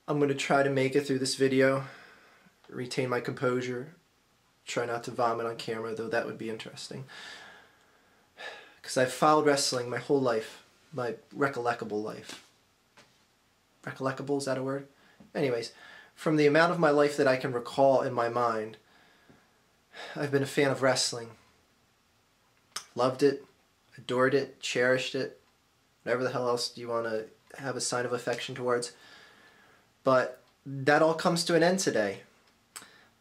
I'm going to try to make it through this video, retain my composure, try not to vomit on camera, though that would be interesting. Because I've followed wrestling my whole life, my recollectable life. Recollectable, is that a word? Anyways, from the amount of my life that I can recall in my mind, I've been a fan of wrestling. Loved it, adored it, cherished it, whatever the hell else do you want to have a sign of affection towards. But that all comes to an end today.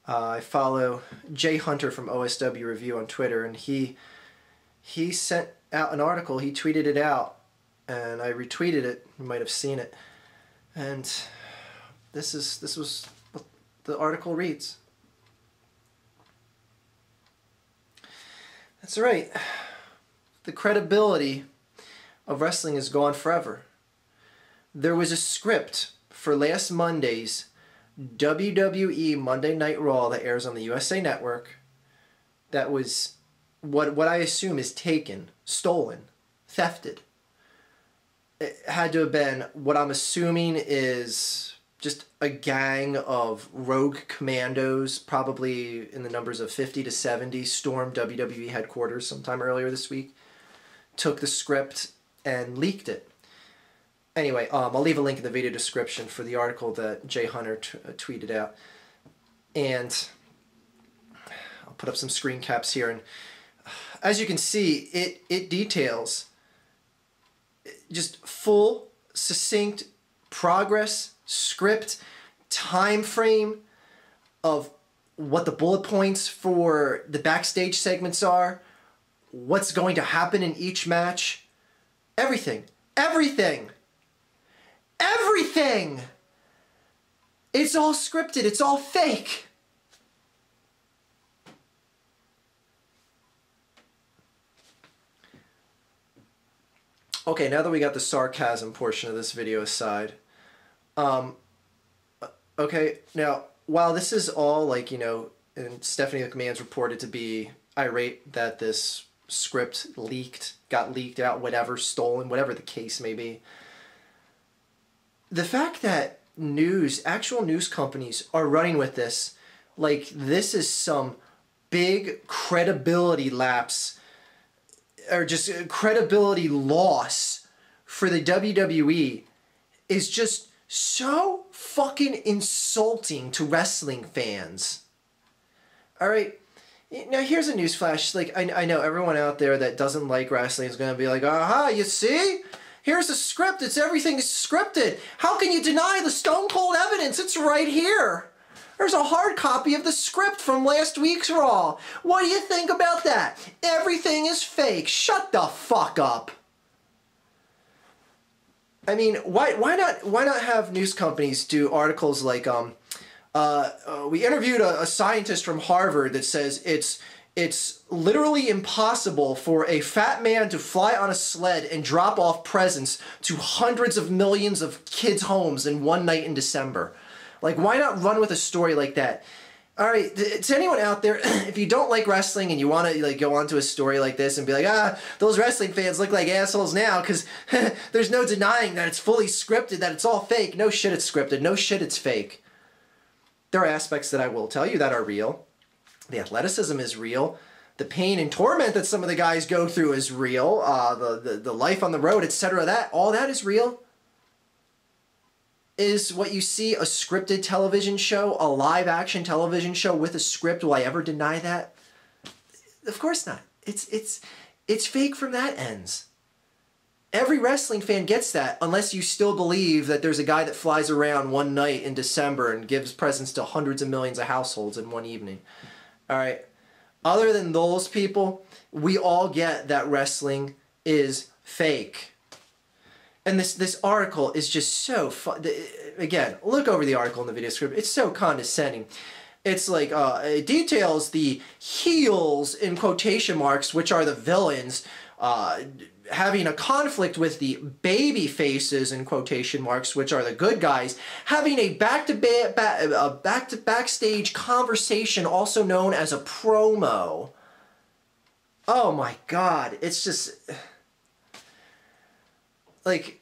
I follow Jay Hunter from OSW Review on Twitter, and he sent out an article, he tweeted it out, and I retweeted it. You might have seen it. And this was what the article reads. That's right. The credibility of wrestling is gone forever. There was a script for last Monday's WWE Monday Night Raw that airs on the USA Network that was what I assume is taken, stolen, thefted. It had to have been what I'm assuming is just a gang of rogue commandos, probably in the numbers of 50 to 70, stormed WWE headquarters sometime earlier this week, took the script and leaked it. Anyway, I'll leave a link in the video description for the article that Jay Hunter tweeted out. And I'll put up some screen caps here. And as you can see, it details just full, succinct progress, script, time frame of what the bullet points for the backstage segments are, what's going to happen in each match, everything. Everything! Everything! It's all scripted, it's all fake. Okay, now that we got the sarcasm portion of this video aside, okay, now, while this is all, like, you know, and Stephanie McMahon's reported to be irate that this script got leaked out, whatever, stolen, whatever the case may be, the fact that actual news companies are running with this, like this is some big credibility lapse, or just credibility loss for the WWE, is just so fucking insulting to wrestling fans. Alright, now here's a newsflash. Like, I know everyone out there that doesn't like wrestling is going to be like, aha, you see? Here's the script. Everything is scripted. How can you deny the stone cold evidence? It's right here. There's a hard copy of the script from last week's Raw. What do you think about that? Everything is fake. Shut the fuck up. I mean, why not have news companies do articles like, we interviewed a scientist from Harvard that says it's literally impossible for a fat man to fly on a sled and drop off presents to hundreds of millions of kids' homes in one night in December. Like, why not run with a story like that? All right, to anyone out there, if you don't like wrestling and you want to like go onto a story like this and be like, those wrestling fans look like assholes now because there's no denying that it's fully scripted, that it's all fake. No shit, it's scripted. No shit, it's fake. There are aspects that I will tell you that are real. The athleticism is real. The pain and torment that some of the guys go through is real. The life on the road, etc. All that is real. Is what you see a scripted television show, a live action television show with a script? Will I ever deny that? Of course not. It's fake from that ends. Every wrestling fan gets that, unless you still believe that there's a guy that flies around one night in December and gives presents to hundreds of millions of households in one evening. All right. Other than those people, we all get that wrestling is fake. And this article is just so fun. Again, look over the article in the video script. It's so condescending. It's like, it details the heels, in quotation marks, which are the villains, having a conflict with the baby faces, in quotation marks, which are the good guys, having a backstage conversation, also known as a promo. Oh my God, it's just... like,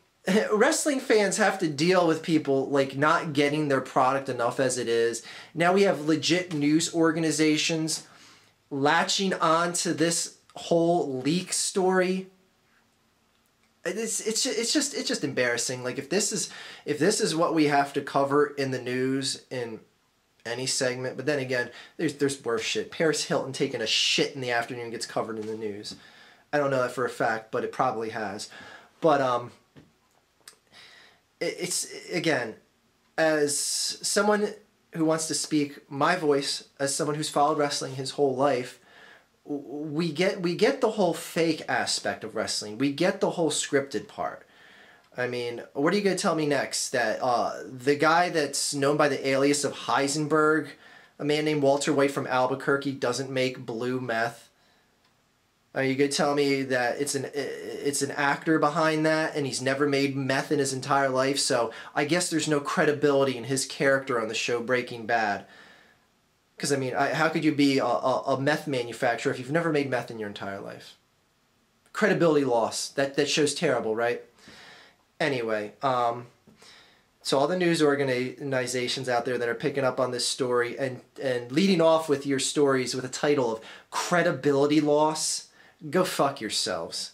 wrestling fans have to deal with people like not getting their product enough as it is. Now we have legit news organizations latching on to this whole leak story. It's just embarrassing. Like if this is what we have to cover in the news in any segment, but then again, there's worse shit. Paris Hilton taking a shit in the afternoon gets covered in the news. I don't know that for a fact, but it probably has. But it's again, as someone who wants to speak my voice, as someone who's followed wrestling his whole life, we get the whole fake aspect of wrestling. We get the whole scripted part. I mean, what are you going to tell me next? That the guy that's known by the alias of Heisenberg, a man named Walter White from Albuquerque, doesn't make blue meth? Are you going to tell me that it's an actor behind that and he's never made meth in his entire life? So I guess there's no credibility in his character on the show Breaking Bad. Because, I mean, how could you be a meth manufacturer if you've never made meth in your entire life? Credibility loss. That show's terrible, right? Anyway, so all the news organizations out there that are picking up on this story and leading off with your stories with a title of credibility loss, go fuck yourselves.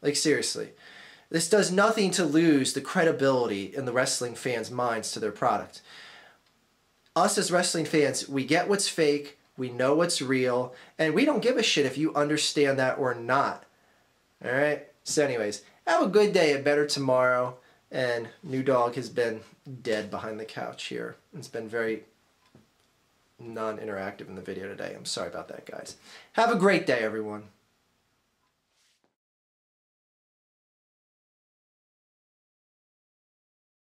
Like, seriously. This does nothing to lose the credibility in the wrestling fans' minds to their product. Us as wrestling fans, we get what's fake, we know what's real, and we don't give a shit if you understand that or not. Alright? So anyways, have a good day, a better tomorrow, and New Dog has been dead behind the couch here. It's been very non-interactive in the video today. I'm sorry about that, guys. Have a great day, everyone.